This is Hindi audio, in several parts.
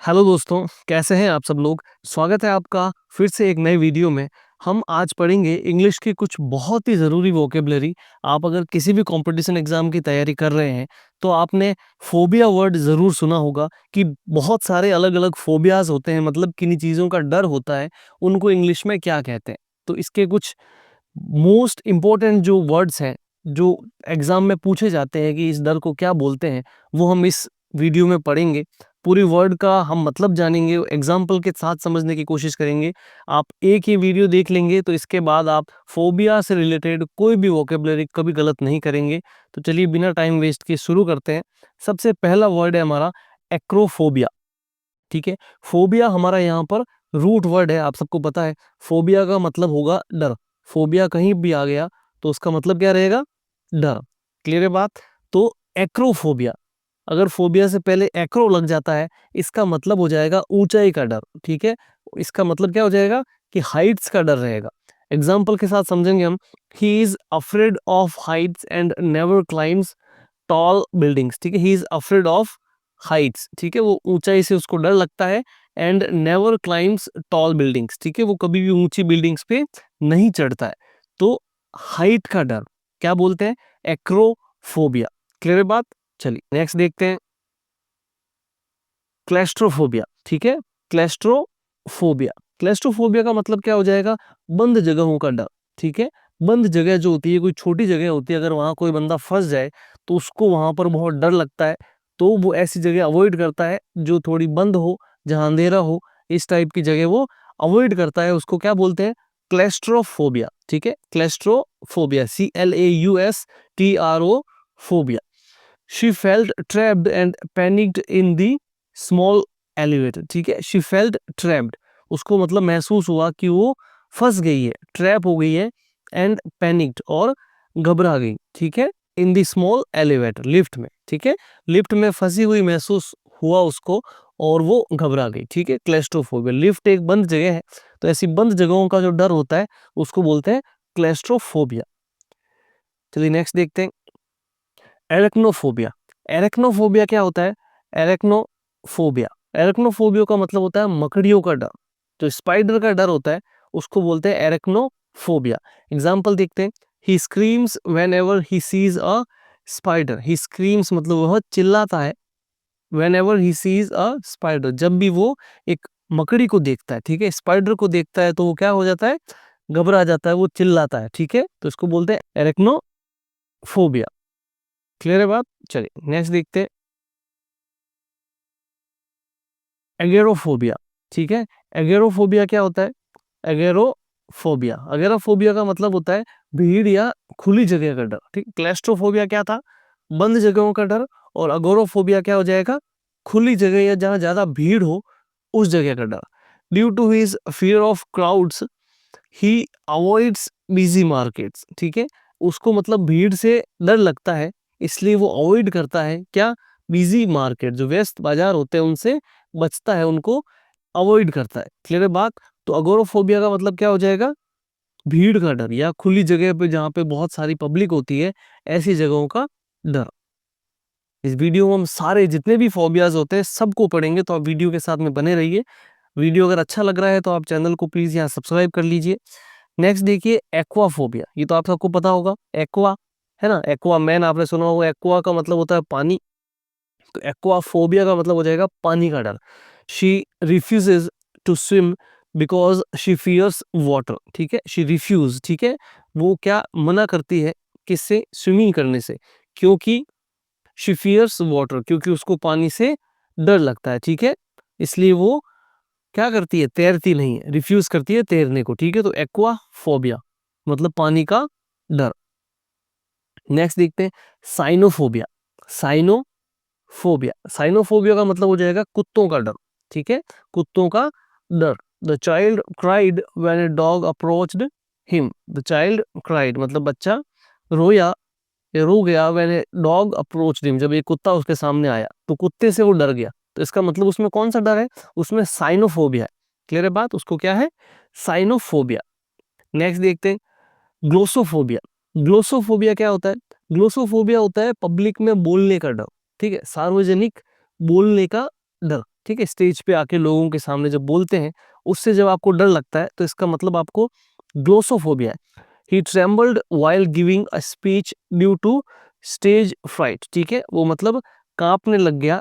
हेलो दोस्तों, कैसे हैं आप सब लोग। स्वागत है आपका फिर से एक नए वीडियो में। हम आज पढ़ेंगे इंग्लिश की कुछ बहुत ही ज़रूरी वोकेबलरी। आप अगर किसी भी कंपटीशन एग्जाम की तैयारी कर रहे हैं तो आपने फोबिया वर्ड ज़रूर सुना होगा कि बहुत सारे अलग अलग फोबियाज होते हैं, मतलब किन्हीं चीज़ों का डर होता है, उनको इंग्लिश में क्या कहते हैं। तो इसके कुछ मोस्ट इम्पोर्टेंट जो वर्ड्स हैं जो एग्जाम में पूछे जाते हैं कि इस डर को क्या बोलते हैं, वो हम इस वीडियो में पढ़ेंगे। पूरी वर्ड का हम मतलब जानेंगे, एग्जाम्पल के साथ समझने की कोशिश करेंगे। आप एक ही वीडियो देख लेंगे तो इसके बाद आप फोबिया से रिलेटेड कोई भी वोकेबलरी कभी गलत नहीं करेंगे। तो चलिए बिना टाइम वेस्ट किए शुरू करते हैं। सबसे पहला वर्ड है हमारा एक्रोफोबिया। ठीक है, फोबिया हमारा यहाँ पर रूट वर्ड है, आप सबको पता है। फोबिया का मतलब होगा डर। फोबिया कहीं भी आ गया तो उसका मतलब क्या रहेगा? डर। क्लियर है बात। तो एक्रोफोबिया, अगर फोबिया से पहले एक्रो लग जाता है, इसका मतलब हो जाएगा ऊंचाई का डर। ठीक है, इसका मतलब क्या हो जाएगा कि हाइट्स का डर रहेगा। एग्जाम्पल के साथ समझेंगे हम। He is afraid of Heights and never climbs tall buildings. ठीक है, he is afraid of Heights. ठीक है, वो ऊंचाई से उसको डर लगता है। And never climbs tall buildings. ठीक है, वो कभी भी ऊंची बिल्डिंग्स पे नहीं चढ़ता है। तो हाइट का डर क्या बोलते हैं? एक्रोफोबिया। क्लियर है बात। चलिए नेक्स्ट देखते हैं, क्लेस्ट्रोफोबिया। ठीक है, क्लेस्ट्रोफोबिया। क्लेस्ट्रोफोबिया का मतलब क्या हो जाएगा? बंद जगहों का डर। ठीक है, बंद जगह जो होती है, कोई छोटी जगह होती है, अगर वहां कोई बंदा फंस जाए तो उसको वहां पर बहुत डर लगता है। तो वो ऐसी जगह अवॉइड करता है जो थोड़ी बंद हो, जहां अंधेरा हो। इस टाइप की जगह वो अवॉइड करता है, उसको क्या बोलते हैं? क्लेस्ट्रोफोबिया। ठीक है, claustrophobia, CLAUSTRO phobia. She felt trapped and panicked in the small elevator. ठीक है, शी फेल्ट ट्रैप्ड, उसको मतलब महसूस हुआ कि वो फंस गई है, ट्रैप हो गई है। एंड पैनिक्ड, और घबरा गई। ठीक है, इन दी स्मॉल एलिवेटर, लिफ्ट में। ठीक है, लिफ्ट में फंसी हुई महसूस हुआ उसको और वो घबरा गई। ठीक है, क्लेस्ट्रोफोबिया। लिफ्ट एक बंद जगह है, तो ऐसी बंद जगहों का जो डर होता है उसको बोलते हैं क्लेस्ट्रोफोबिया। चलिए नेक्स्ट देखते हैं, एरेक्नोफोबिया। एरेक्नोफोबिया क्या होता है? एरेक्नोफोबिया, एरेक्नोफोबिया का मतलब होता है मकड़ियों का डर। जो स्पाइडर का डर होता है उसको बोलते हैं एरेक्नोफोबिया। एग्जाम्पल देखते हैं, he screams whenever he sees a spider. He screams मतलब वह चिल्लाता है, whenever he sees a spider, जब भी वो एक मकड़ी को देखता है। ठीक है, स्पाइडर को देखता है तो वो क्या हो जाता है? घबरा जाता है, वो चिल्लाता है। ठीक है, तो इसको बोलते हैं एरेक्नोफोबिया। क्लियर है बात। चलिए नेक्स्ट देखते हैं, एगेरोफोबिया। ठीक है, एगेरोफोबिया क्या होता है? एगेरोफोबिया, एगेरोफोबिया का मतलब होता है भीड़ या खुली जगह का डर। ठीक, क्लेस्ट्रोफोबिया क्या था? बंद जगहों का डर। और अगोरोफोबिया क्या हो जाएगा? खुली जगह या जहां ज्यादा भीड़ हो, उस जगह का डर। Due to his fear of crowds he avoids busy markets. ठीक है, उसको मतलब भीड़ से डर लगता है, इसलिए वो अवॉइड करता है क्या? बिजी मार्केट, जो व्यस्त बाजार होते हैं उनसे बचता है, उनको अवॉइड करता है। क्लियर है बात। तो अगोरोफोबिया का मतलब क्या हो जाएगा? भीड़ का डर या खुली जगह पे जहाँ पे बहुत सारी पब्लिक होती है, ऐसी जगहों का डर। इस वीडियो में हम सारे जितने भी फोबियाज होते हैं सबको पढ़ेंगे, तो आप वीडियो के साथ में बने रहिए। वीडियो अगर अच्छा लग रहा है तो आप चैनल को प्लीज यहाँ सब्सक्राइब कर लीजिए। नेक्स्ट देखिए, एक्वाफोबिया। ये तो आप सबको पता होगा, एक्वा है ना, एक्वा मैन आपने सुना होगा। एक्वा का मतलब होता है पानी, तो एक्वाफोबिया का मतलब हो जाएगा पानी का डर। She refuses to swim because she fears water. ठीक है, शी रिफ्यूज। ठीक है, वो क्या मना करती है? किससे? स्विमिंग करने से। क्योंकि शी फियर्स वाटर, क्योंकि उसको पानी से डर लगता है। ठीक है, इसलिए वो क्या करती है? तैरती नहीं है, रिफ्यूज करती है तैरने को। ठीक है, तो एक्वा फोबिया मतलब पानी का डर। नेक्स्ट देखते हैं, साइनोफोबिया। साइनोफोबिया, साइनोफोबिया का मतलब हो जाएगा कुत्तों का डर। ठीक है, कुत्तों का डर। The child cried when a dog approached him. The child cried मतलब बच्चा रोया या रो गया, when a dog approached him, जब एक कुत्ता उसके सामने आया तो कुत्ते से वो डर गया। तो इसका मतलब उसमें कौन सा डर है? उसमें साइनोफोबिया है। क्लियर है बात। उसको क्या है? साइनोफोबिया। नेक्स्ट देखते हैं, ग्लोसोफोबिया। ग्लोसोफोबिया क्या होता है? ग्लोसोफोबिया होता है पब्लिक में बोलने का डर। ठीक है, सार्वजनिक बोलने का डर। ठीक है, स्टेज पे आके लोगों के सामने जब बोलते हैं, उससे जब आपको डर लगता है तो इसका मतलब आपको ग्लोसोफोबिया है। He trembled while giving a speech due to stage fright. ठीक है, वो मतलब कांपने लग गया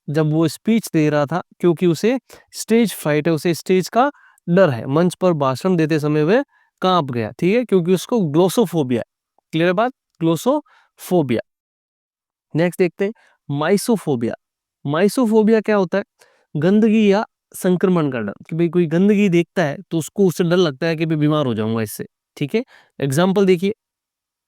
जब वो स्पीच दे रहा था, क्योंकि उसे स्टेज फ्राइट है, उसे स्टेज का डर है। मंच पर भाषण देते समय वह कांप गया, ठीक है, क्योंकि उसको ग्लोसोफोबिया है। क्लियर बात, ग्लोसोफोबिया। नेक्स्ट देखते हैं माइसोफोबिया। माइसोफोबिया क्या होता है? गंदगी या संक्रमण का डर, कि भाई कोई गंदगी देखता है तो उसको उससे डर लगता है कि भाई बीमार हो जाऊंगा इससे। ठीक है, एग्जाम्पल देखिए,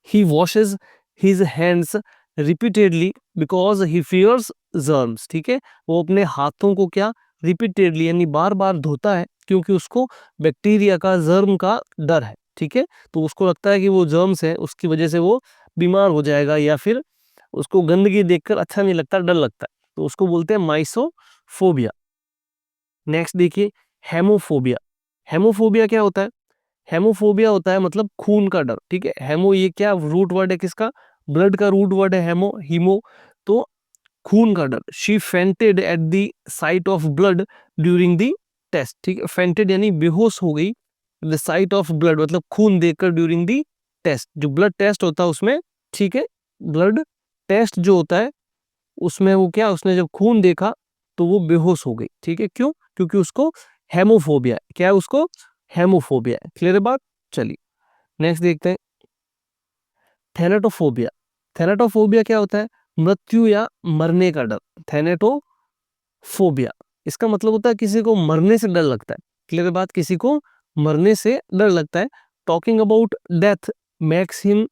he washes his hands repeatedly because he fears germs. ठीक है, वो अपने हाथों को क्या, रिपीटेडली यानी बार बार धोता है, क्योंकि उसको बैक्टीरिया का, जर्म का डर है। ठीक है, तो उसको लगता है कि वो जर्म्स है, उसकी वजह से वो बीमार हो जाएगा, या फिर उसको गंदगी देखकर अच्छा नहीं लगता, डर लगता है, तो उसको बोलते हैं माइसोफोबिया। नेक्स्ट देखिए हेमोफोबिया। हेमोफोबिया क्या होता है? हेमोफोबिया होता है मतलब खून का डर। ठीक है, हेमो ये क्या रूट वर्ड है किसका? ब्लड का रूट वर्ड है हेमो, हीमो, तो खून का डर। She fainted at the sight of blood during the test. ठीक है, फेंटेड यानी बेहोश हो गई, द साइट ऑफ ब्लड मतलब खून देखकर, ड्यूरिंग द टेस्ट, जो ब्लड टेस्ट होता है उसमें। ठीक है, ब्लड टेस्ट जो होता है उसमें वो क्या, उसने जब खून देखा तो वो बेहोश हो गई। ठीक है, क्यों? क्योंकि उसको हेमोफोबिया है। क्या है उसको? हेमोफोबिया है। क्लियर है बात? चलिए नेक्स्ट देखते हैं थैनेटोफोबिया। थैनेटोफोबिया क्या होता है? मृत्यु या मरने का डर। थैनेटोफोबिया, इसका मतलब होता है किसी को मरने से डर लगता है। क्लियर बात, किसी को मरने से डर लगता है। Talking about death makes him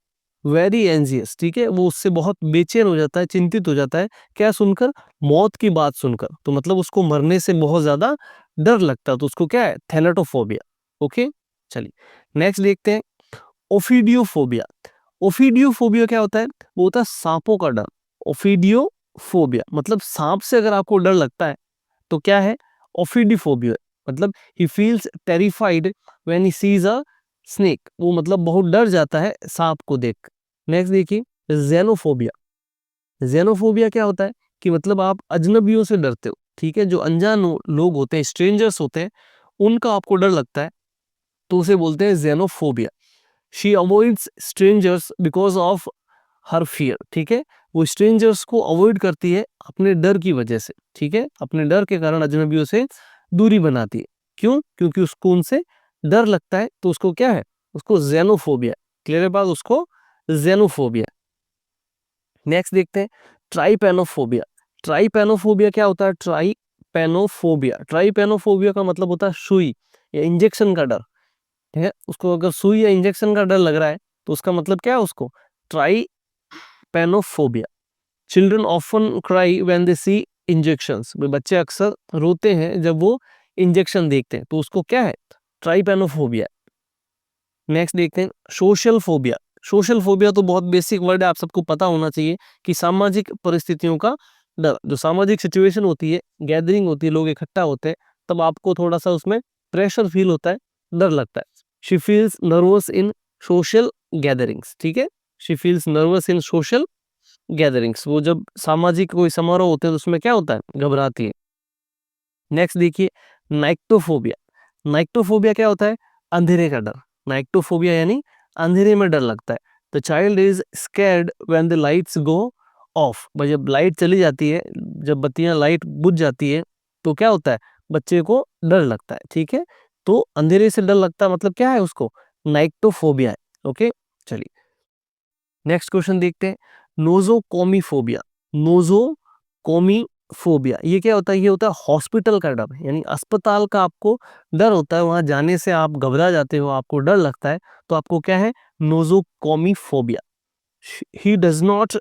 very anxious. ठीक है, वो उससे बहुत बेचैन हो जाता है, चिंतित हो जाता है। क्या सुनकर? मौत की बात सुनकर। तो मतलब उसको मरने से बहुत ज्यादा डर लगता है, तो उसको क्या है? थैनेटोफोबिया। ओके, चलिए नेक्स्ट देखते हैं ओफिडियोफोबिया। ओफिडियोफोबिया क्या होता है? वो होता है सांपों का डर। ओफिडियोफोबिया मतलब सांप से अगर आपको डर लगता है तो क्या है? ओफिडियोफोबिया मतलब he feels terrified when he sees a snake. वो मतलब बहुत डर जाता है सांप को देख। नेक्स्ट देखिए जेनोफोबिया। जेनोफोबिया क्या होता है? कि मतलब आप अजनबियों से डरते हो। ठीक है, जो अनजान लोग होते हैं, स्ट्रेंजर्स होते हैं, उनका आपको डर लगता है, तो उसे बोलते हैं xenophobia. She avoids strangers because of her fear. ठीक है, वो स्ट्रेंजर्स को अवॉइड करती है अपने डर की वजह से। ठीक है, अपने डर के कारण अजनबियों से दूरी बनाती है। क्यों? क्योंकि उसको उनसे डर लगता है, तो उसको क्या है? उसको जेनोफोबिया। क्लियर है बात, उसको जेनोफोबिया। नेक्स्ट देखते हैं ट्राइपेनोफोबिया। ट्राइपेनोफोबिया क्या होता है? ट्राइपेनोफोबिया, ट्राइपेनोफोबिया का मतलब होता है सुई या इंजेक्शन का डर। ठीक है, उसको अगर सुई या इंजेक्शन का डर लग रहा है तो उसका मतलब क्या है? उसको trypanophobia. Children often cry when they see injections. बच्चे अक्सर रोते हैं जब वो इंजेक्शन देखते हैं, तो उसको क्या है? ट्राइपेनोफोबिया। नेक्स्ट देखते हैं सोशल फोबिया। सोशल फोबिया तो बहुत बेसिक वर्ड है, आप सबको पता होना चाहिए कि सामाजिक परिस्थितियों का डर। जो सामाजिक सिचुएशन होती है, गैदरिंग होती है, लोग इकट्ठा होते हैं, तब आपको थोड़ा सा उसमें प्रेशर फील होता है, डर लगता है। She feels nervous in social gatherings. ठीक है, she feels nervous in social gatherings, वो जब सामाजिक कोई समारोह होते हैं तो उसमें क्या होता है? घबराती है। नेक्स्ट देखिए नाइक्टोफोबिया। नाइक्टोफोबिया क्या होता है? अंधेरे का डर। नाइक्टोफोबिया यानी अंधेरे में डर लगता है। The child is scared when the lights go of. भाई जब लाइट चली जाती है, जब बत्तियां लाइट बुझ जाती है, तो क्या होता है? बच्चे को डर लगता है। ठीक है, तो अंधेरे से डर लगता है मतलब क्या है? उसको नाइक्टोफोबिया है। ओके, चलिए नेक्स्ट क्वेश्चन देखते हैं नोजोकोमीफोबिया। नोजोकोमीफोबिया ये क्या होता है? ये होता है हॉस्पिटल का डर, यानी अस्पताल का आपको डर होता है, वहां जाने से आप घबरा जाते हो, आपको डर लगता है, तो आपको क्या है? Nosocomephobia. He does not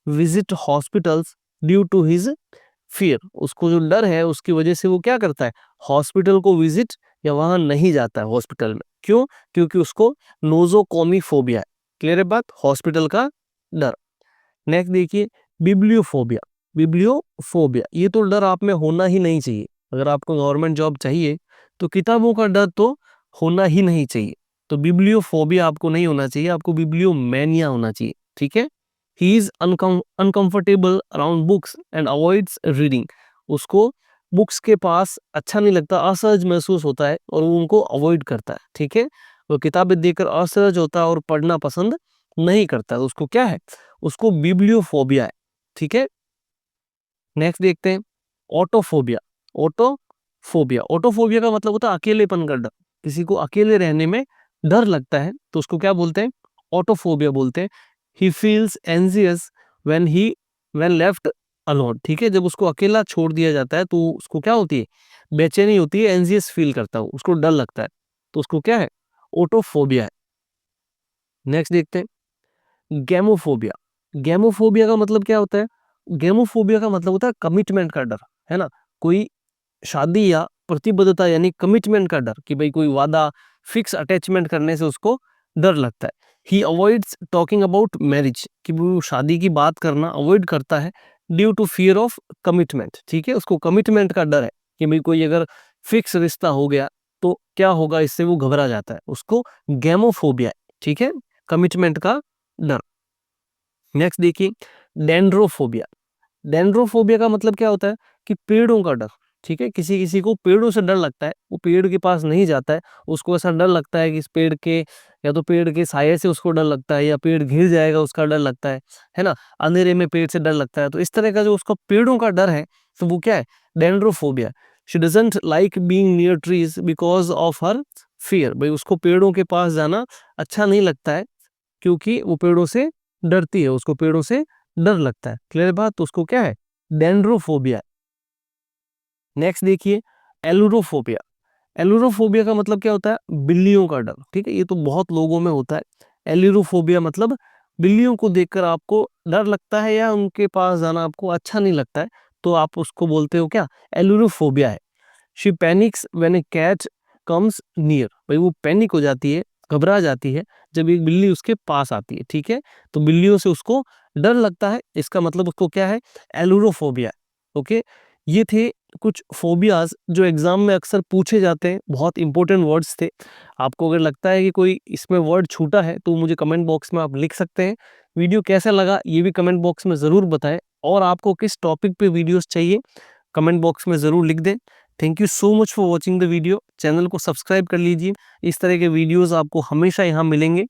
visit hospitals due to his fear. उसको जो डर है उसकी वजह से वो क्या करता है? हॉस्पिटल को विजिट या वहां नहीं जाता है हॉस्पिटल में। क्यों? क्योंकि उसको नोजोकोमीफोबिया है। क्लियर है बात, हॉस्पिटल का डर। नेक्स्ट देखिए बिब्लियोफोबिया। बिब्लियोफोबिया ये तो डर आप में होना ही नहीं चाहिए। अगर आपको गवर्नमेंट जॉब चाहिए तो किताबों का डर तो होना ही नहीं चाहिए। तो बिब्लियोफोबिया आपको नहीं होना चाहिए, आपको बिब्लियोमैनिया होना चाहिए। ठीक है, he is uncomfortable around books and avoids reading. उसको बुक्स के पास अच्छा नहीं लगता, असहज महसूस होता है और वो उनको अवॉइड करता है, ठीक है? वो किताबें देखकर असहज होता है और पढ़ना पसंद नहीं करता, तो उसको क्या है? उसको बिब्लियोफोबिया है, ठीक है? नेक्स्ट देखते हैं ऑटोफोबिया। ऑटोफोबिया, ऑटोफोबिया का मतलब होता है अकेलेपन का डर। किसी को अकेले रहने में डर लगता है तो उसको क्या बोलते हैं? ऑटोफोबिया बोलते हैं। He feels anxious when he when left alone, ठीक है? जब उसको अकेला छोड़ दिया जाता है तो उसको क्या होती है? बेचैनी होती है, एंजियस फील करता है, उसको डर लगता है, तो उसको क्या है? ऑटोफोबिया है। नेक्स्ट देखते हैं गेमोफोबिया। गेमोफोबिया का मतलब क्या होता है? गेमोफोबिया का मतलब होता है कमिटमेंट का डर, है ना? कोई शादी या प्रतिबद्धता यानी कमिटमेंट का डर कि भाई कोई वादा, फिक्स अटैचमेंट करने से उसको डर लगता है। He avoids talking about marriage, कि वो शादी की बात करना अवॉइड करता है due to fear of commitment, ठीक है? उसको कमिटमेंट का डर है कि भाई कोई अगर फिक्स रिश्ता हो गया तो क्या होगा, इससे वो घबरा जाता है, उसको गेमोफोबिया है, ठीक है? कमिटमेंट का डर। नेक्स्ट देखिए डेंड्रोफोबिया। डेंड्रोफोबिया का मतलब क्या होता है? कि पेड़ों का डर, ठीक है? किसी किसी को पेड़ों से डर लगता है, वो पेड़ के पास नहीं जाता है, उसको ऐसा डर लगता है कि इस पेड़ के, या तो पेड़ के साये से उसको डर लगता है, या पेड़ गिर जाएगा उसका डर लगता है ना? अंधेरे में पेड़ से डर लगता है, तो इस तरह का जो उसका पेड़ों का डर है, तो वो क्या है? Dendrophobia. She doesn't like being near trees because of her fear, भाई उसको पेड़ों के पास जाना अच्छा नहीं लगता है क्योंकि वो पेड़ों से डरती है, उसको पेड़ों से डर लगता है। क्लियर बात? तो उसको क्या है? डेंड्रोफोबिया। नेक्स्ट देखिए एलुरोफोबिया। एलुरोफोबिया का मतलब क्या होता है? बिल्लियों का डर, ठीक है? ये तो बहुत लोगों में होता है। एलुरोफोबिया मतलब बिल्लियों को देखकर आपको डर लगता है या उनके पास जाना आपको अच्छा नहीं लगता है, तो आप उसको बोलते हो क्या? एलुरोफोबिया है। She panics when a cat comes near, भाई वो पैनिक हो जाती है, घबरा जाती है जब एक बिल्ली उसके पास आती है, ठीक है? तो बिल्लियों से उसको डर लगता है, इसका मतलब उसको क्या है? एलुरोफोबिया। ओके, ये थे कुछ फोबियाज जो एग्जाम में अक्सर पूछे जाते हैं, बहुत इंपॉर्टेंट वर्ड्स थे। आपको अगर लगता है कि कोई इसमें वर्ड छूटा है तो मुझे कमेंट बॉक्स में आप लिख सकते हैं। वीडियो कैसा लगा ये भी कमेंट बॉक्स में ज़रूर बताएं, और आपको किस टॉपिक पे वीडियोस चाहिए कमेंट बॉक्स में ज़रूर लिख दें। Thank you so much for watching the video. Channel को सब्सक्राइब कर लीजिए, इस तरह के वीडियोस आपको हमेशा यहाँ मिलेंगे।